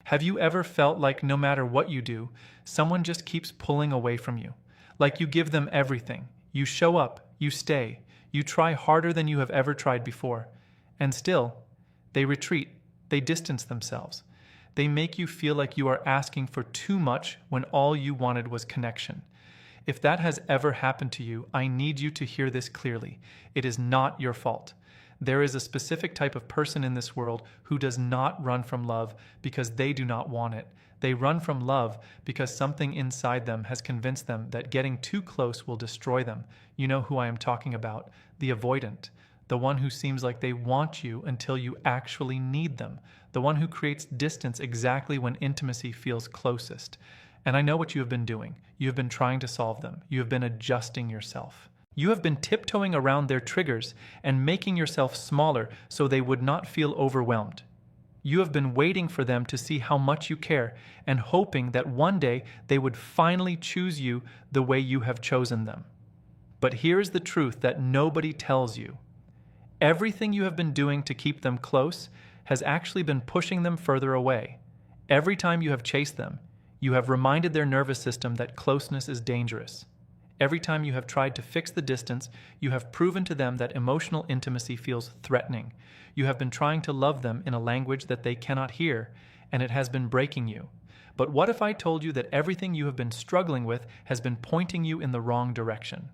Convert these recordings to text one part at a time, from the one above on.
Have you ever felt like no matter what you do, someone just keeps pulling away from you? Like you give them everything. You show up, you stay, you try harder than you have ever tried before. And still, they retreat, they distance themselves. They make you feel like you are asking for too much when all you wanted was connection. If that has ever happened to you, I need you to hear this clearly. It is not your fault. There is a specific type of person in this world who does not run from love because they do not want it. They run from love because something inside them has convinced them that getting too close will destroy them. You know who I am talking about, the avoidant. The one who seems like they want you until you actually need them. The one who creates distance exactly when intimacy feels closest. And I know what you have been doing. You have been trying to solve them. You have been adjusting yourself. You have been tiptoeing around their triggers and making yourself smaller so they would not feel overwhelmed. You have been waiting for them to see how much you care and hoping that one day they would finally choose you the way you have chosen them. But here's the truth that nobody tells you. Everything you have been doing to keep them close has actually been pushing them further away. Every time you have chased them, you have reminded their nervous system that closeness is dangerous. Every time you have tried to fix the distance, you have proven to them that emotional intimacy feels threatening. You have been trying to love them in a language that they cannot hear, and it has been breaking you. But what if I told you that everything you have been struggling with has been pointing you in the wrong direction?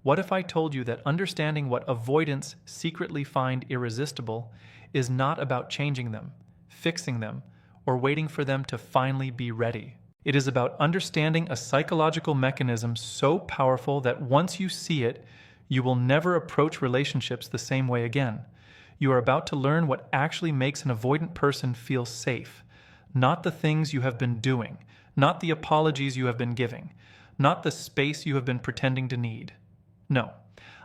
What if I told you that understanding what avoidants secretly find irresistible is not about changing them, fixing them, or waiting for them to finally be ready? It is about understanding a psychological mechanism so powerful that once you see it, you will never approach relationships the same way again. You are about to learn what actually makes an avoidant person feel safe. Not the things you have been doing, not the apologies you have been giving, not the space you have been pretending to need. No,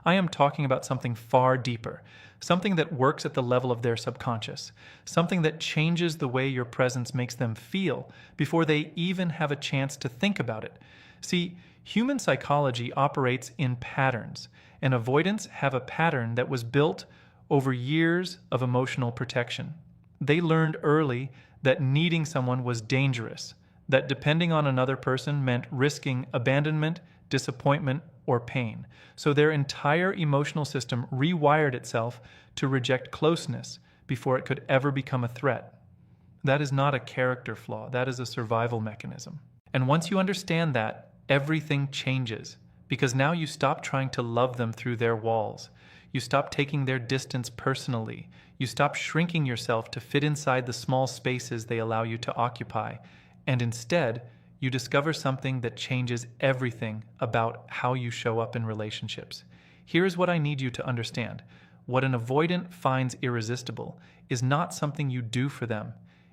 I am talking about something far deeper, something that works at the level of their subconscious, something that changes the way your presence makes them feel before they even have a chance to think about it. See, human psychology operates in patterns, and avoidants have a pattern that was built over years of emotional protection. They learned early that needing someone was dangerous, that depending on another person meant risking abandonment, disappointment, or pain. So their entire emotional system rewired itself to reject closeness before it could ever become a threat. That is not a character flaw, that is a survival mechanism. And once you understand that, everything changes, because now you stop trying to love them through their walls. You stop taking their distance personally. You stop shrinking yourself to fit inside the small spaces they allow you to occupy. And instead, you discover something that changes everything about how you show up in relationships. Here's what I need you to understand. What an avoidant finds irresistible is not something you do for them.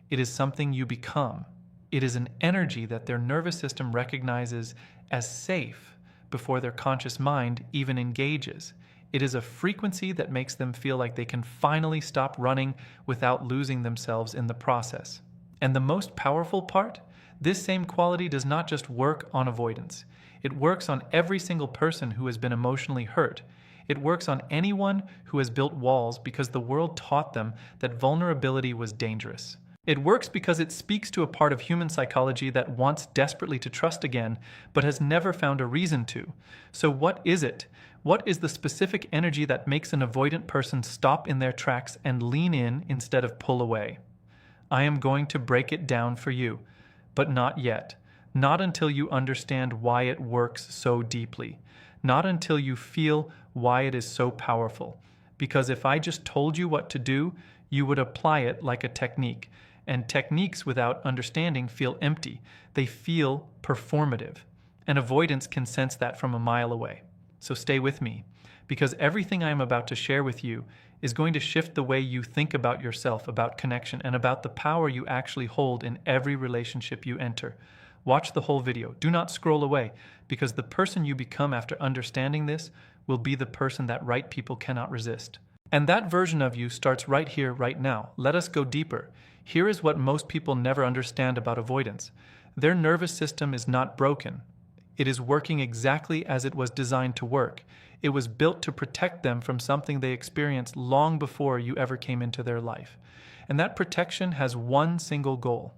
It is something you become. It is an energy that their nervous system recognizes as safe before their conscious mind even engages. It is a frequency that makes them feel like they can finally stop running without losing themselves in the process. And the most powerful part? This same quality does not just work on avoidance. It works on every single person who has been emotionally hurt. It works on anyone who has built walls because the world taught them that vulnerability was dangerous. It works because it speaks to a part of human psychology that wants desperately to trust again, but has never found a reason to. So what is it? What is the specific energy that makes an avoidant person stop in their tracks and lean in instead of pull away? I am going to break it down for you. But not yet. Not until you understand why it works so deeply. Not until you feel why it is so powerful. Because if I just told you what to do, you would apply it like a technique. And techniques without understanding feel empty. They feel performative. And avoidance can sense that from a mile away. So stay with me, because everything I am about to share with you is going to shift the way you think about yourself, about connection, and about the power you actually hold in every relationship you enter. Watch the whole video. Do not scroll away, because the person you become after understanding this will be the person that right people cannot resist. And that version of you starts right here, right now. Let us go deeper. Here is what most people never understand about avoidance. Their nervous system is not broken. It is working exactly as it was designed to work. It was built to protect them from something they experienced long before you ever came into their life. And that protection has one single goal.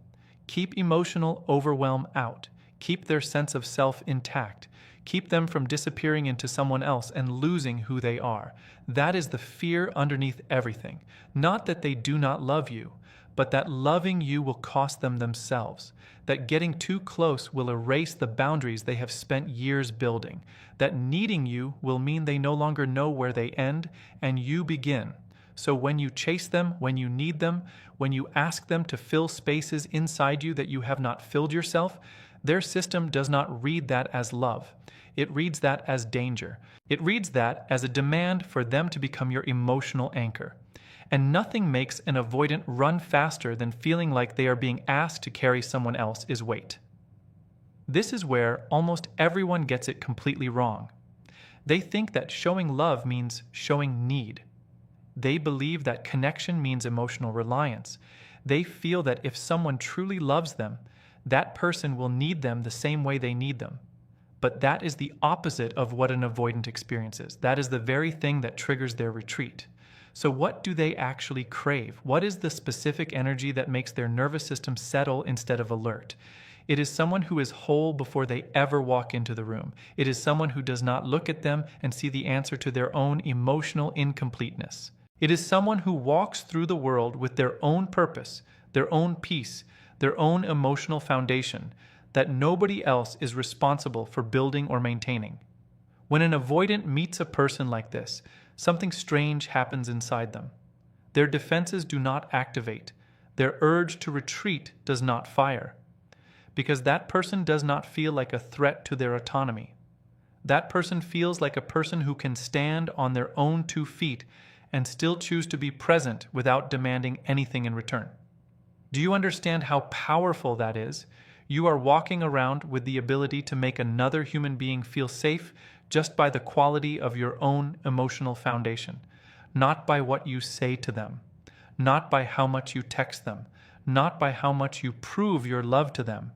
Keep emotional overwhelm out. Keep their sense of self intact. Keep them from disappearing into someone else and losing who they are. That is the fear underneath everything. Not that they do not love you, but that loving you will cost them themselves. That getting too close will erase the boundaries they have spent years building. That needing you will mean they no longer know where they end and you begin. So when you chase them, when you need them, when you ask them to fill spaces inside you that you have not filled yourself, their system does not read that as love. It reads that as danger. It reads that as a demand for them to become your emotional anchor. And nothing makes an avoidant run faster than feeling like they are being asked to carry someone else's weight. This is where almost everyone gets it completely wrong. They think that showing love means showing need. They believe that connection means emotional reliance. They feel that if someone truly loves them, that person will need them the same way they need them. But that is the opposite of what an avoidant experiences. That is the very thing that triggers their retreat. So what do they actually crave? What is the specific energy that makes their nervous system settle instead of alert? It is someone who is whole before they ever walk into the room. It is someone who does not look at them and see the answer to their own emotional incompleteness. It is someone who walks through the world with their own purpose, their own peace, their own emotional foundation, that nobody else is responsible for building or maintaining. When an avoidant meets a person like this, something strange happens inside them. Their defenses do not activate. Their urge to retreat does not fire. Because that person does not feel like a threat to their autonomy. That person feels like a person who can stand on their own 2 feet and still choose to be present without demanding anything in return. Do you understand how powerful that is? You are walking around with the ability to make another human being feel safe just by the quality of your own emotional foundation, not by what you say to them, not by how much you text them, not by how much you prove your love to them,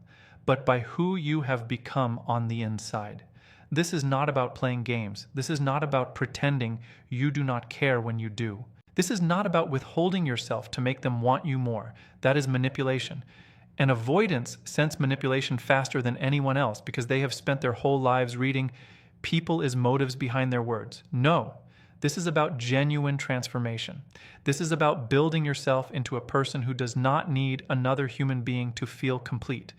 but by who you have become on the inside. This is not about playing games. This is not about pretending you do not care when you do. This is not about withholding yourself to make them want you more. That is manipulation. And avoidants sense manipulation faster than anyone else because they have spent their whole lives reading people as motives behind their words. No, this is about genuine transformation. This is about building yourself into a person who does not need another human being to feel complete.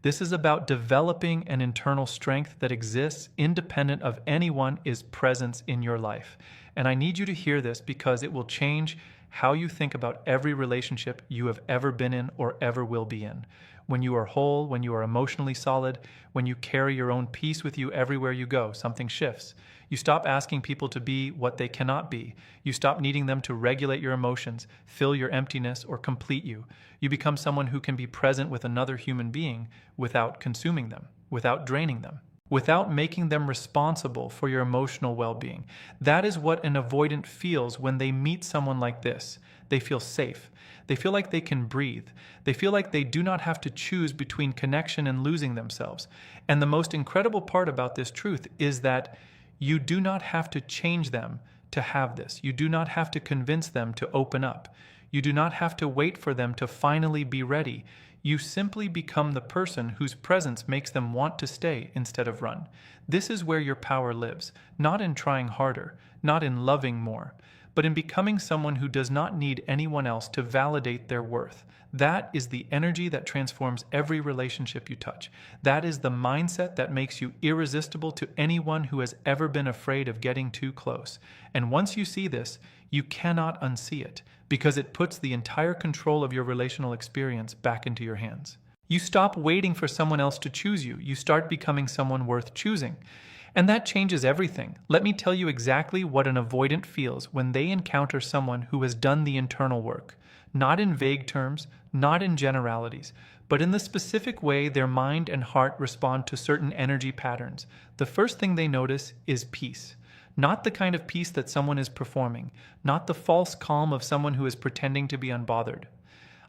This is about developing an internal strength that exists independent of anyone's presence in your life. And I need you to hear this because it will change how you think about every relationship you have ever been in or ever will be in. When you are whole, when you are emotionally solid, when you carry your own peace with you everywhere you go, something shifts. You stop asking people to be what they cannot be. You stop needing them to regulate your emotions, fill your emptiness, or complete you. You become someone who can be present with another human being without consuming them, without draining them, without making them responsible for your emotional well-being. That is what an avoidant feels when they meet someone like this. They feel safe. They feel like they can breathe. They feel like they do not have to choose between connection and losing themselves. And the most incredible part about this truth is that you do not have to change them to have this. You do not have to convince them to open up. You do not have to wait for them to finally be ready. You simply become the person whose presence makes them want to stay instead of run. This is where your power lives, not in trying harder, not in loving more, but in becoming someone who does not need anyone else to validate their worth. That is the energy that transforms every relationship you touch. That is the mindset that makes you irresistible to anyone who has ever been afraid of getting too close. And once you see this, you cannot unsee it, because it puts the entire control of your relational experience back into your hands. You stop waiting for someone else to choose you. You start becoming someone worth choosing. And that changes everything. Let me tell you exactly what an avoidant feels when they encounter someone who has done the internal work. Not in vague terms, not in generalities, but in the specific way their mind and heart respond to certain energy patterns. The first thing they notice is peace. Not the kind of peace that someone is performing, not the false calm of someone who is pretending to be unbothered.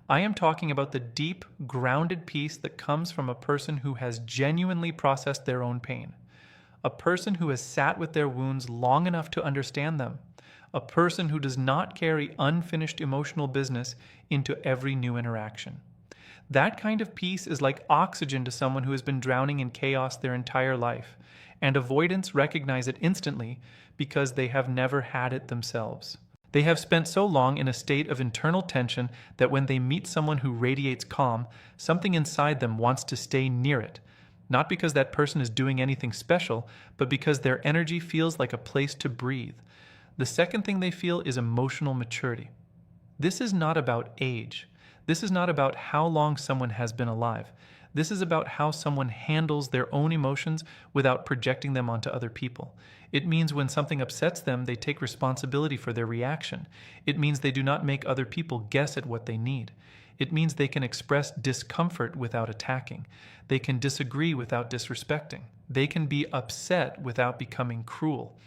I am talking about the deep, grounded peace that comes from a person who has genuinely processed their own pain. A person who has sat with their wounds long enough to understand them. A person who does not carry unfinished emotional business into every new interaction. That kind of peace is like oxygen to someone who has been drowning in chaos their entire life, and avoidants recognize it instantly because they have never had it themselves. They have spent so long in a state of internal tension that when they meet someone who radiates calm, something inside them wants to stay near it. Not because that person is doing anything special, but because their energy feels like a place to breathe. The second thing they feel is emotional maturity. This is not about age. This is not about how long someone has been alive. This is about how someone handles their own emotions without projecting them onto other people. It means when something upsets them, they take responsibility for their reaction. It means they do not make other people guess at what they need. It means they can express discomfort without attacking. They can disagree without disrespecting. They can be upset without becoming cruel.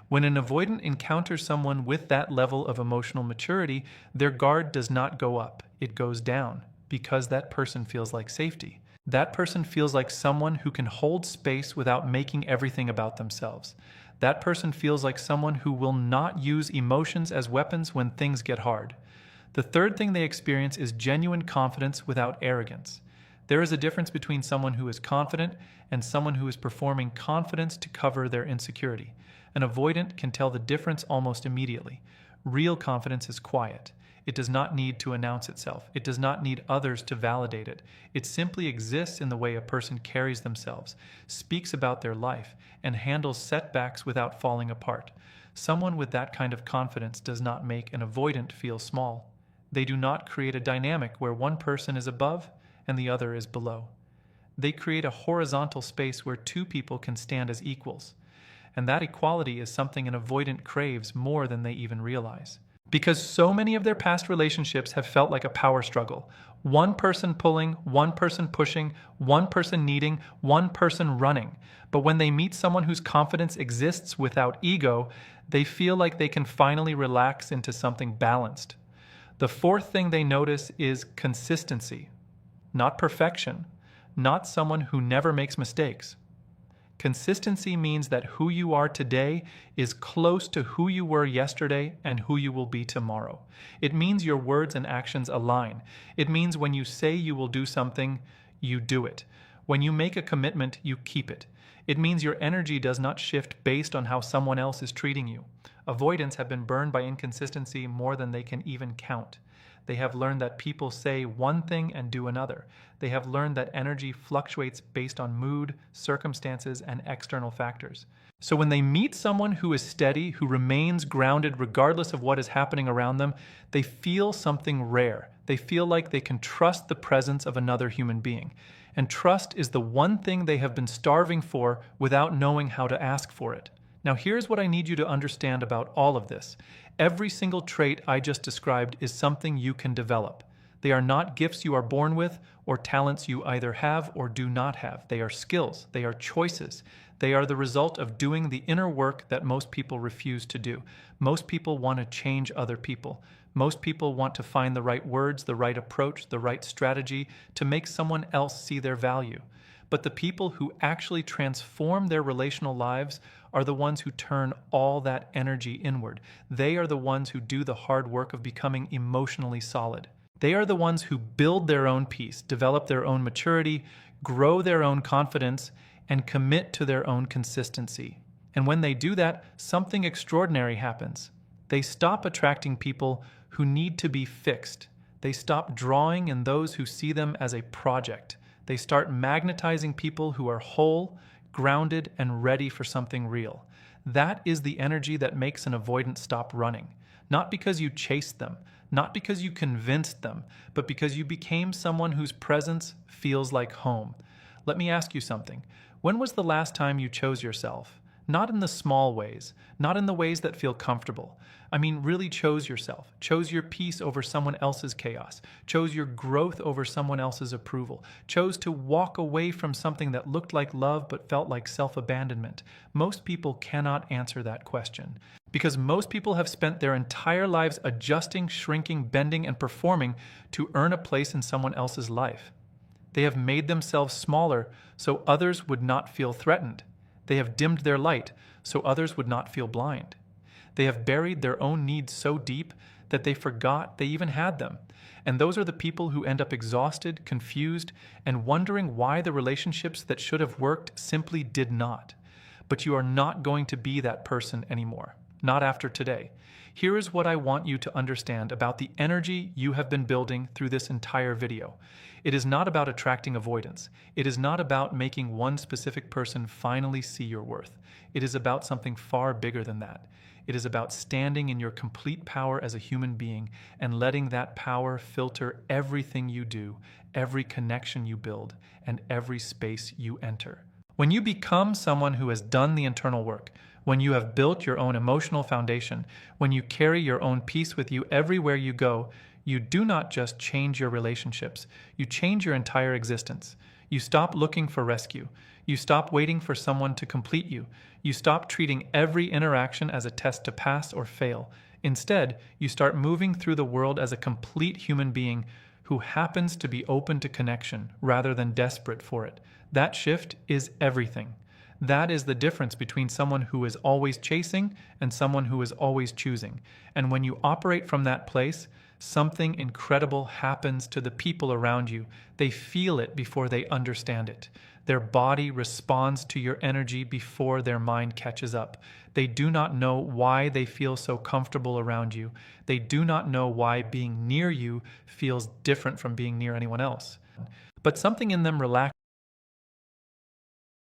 When an avoidant encounters someone with that level of emotional maturity, their guard does not go up, it goes down, because that person feels like safety. That person feels like someone who can hold space without making everything about themselves. That person feels like someone who will not use emotions as weapons when things get hard. The third thing they experience is genuine confidence without arrogance. There is a difference between someone who is confident and someone who is performing confidence to cover their insecurity. An avoidant can tell the difference almost immediately. Real confidence is quiet. It does not need to announce itself. It does not need others to validate it. It simply exists in the way a person carries themselves, speaks about their life, and handles setbacks without falling apart. Someone with that kind of confidence does not make an avoidant feel small. They do not create a dynamic where one person is above and the other is below. They create a horizontal space where two people can stand as equals. And that equality is something an avoidant craves more than they even realize. Because so many of their past relationships have felt like a power struggle. One person pulling, one person pushing, one person needing, one person running. But when they meet someone whose confidence exists without ego, they feel like they can finally relax into something balanced. The fourth thing they notice is consistency. Not perfection. Not someone who never makes mistakes. Consistency means that who you are today is close to who you were yesterday and who you will be tomorrow. It means your words and actions align. It means when you say you will do something, you do it. When you make a commitment, you keep it. It means your energy does not shift based on how someone else is treating you. Avoidants have been burned by inconsistency more than they can even count. They have learned that people say one thing and do another. They have learned that energy fluctuates based on mood, circumstances, and external factors. So when they meet someone who is steady, who remains grounded regardless of what is happening around them, they feel something rare. They feel like they can trust the presence of another human being. And trust is the one thing they have been starving for without knowing how to ask for it. Now here's what I need you to understand about all of this. Every single trait I just described is something you can develop. They are not gifts you are born with or talents you either have or do not have. They are skills. They are choices. They are the result of doing the inner work that most people refuse to do. Most people want to change other people. Most people want to find the right words, the right approach, the right strategy to make someone else see their value. But the people who actually transform their relational lives are the ones who turn all that energy inward. They are the ones who do the hard work of becoming emotionally solid. They are the ones who build their own peace, develop their own maturity, grow their own confidence, and commit to their own consistency. And when they do that, something extraordinary happens. They stop attracting people who need to be fixed. They stop drawing in those who see them as a project. They start magnetizing people who are whole, grounded, and ready for something real. That is the energy that makes an avoidant stop running. Not because you chased them, not because you convinced them, but because you became someone whose presence feels like home. Let me ask you something. When was the last time you chose yourself? Not in the small ways, not in the ways that feel comfortable. I mean, really chose yourself. Chose your peace over someone else's chaos. Chose your growth over someone else's approval. Chose to walk away from something that looked like love but felt like self-abandonment. Most people cannot answer that question. Because most people have spent their entire lives adjusting, shrinking, bending, and performing to earn a place in someone else's life. They have made themselves smaller so others would not feel threatened. They have dimmed their light so others would not feel blind. They have buried their own needs so deep that they forgot they even had them. And those are the people who end up exhausted, confused, and wondering why the relationships that should have worked simply did not. But you are not going to be that person anymore. Not after today. Here is what I want you to understand about the energy you have been building through this entire video. It is not about attracting avoidance. It is not about making one specific person finally see your worth. It is about something far bigger than that. It is about standing in your complete power as a human being and letting that power filter everything you do, every connection you build, and every space you enter. When you become someone who has done the internal work, when you have built your own emotional foundation, when you carry your own peace with you everywhere you go, you do not just change your relationships, you change your entire existence. You stop looking for rescue. You stop waiting for someone to complete you. You stop treating every interaction as a test to pass or fail. Instead, you start moving through the world as a complete human being who happens to be open to connection rather than desperate for it. That shift is everything. That is the difference between someone who is always chasing and someone who is always choosing. And when you operate from that place, something incredible happens to the people around you. They feel it before they understand it. Their body responds to your energy before their mind catches up. They do not know why they feel so comfortable around you. They do not know why being near you feels different from being near anyone else. But something in them relaxes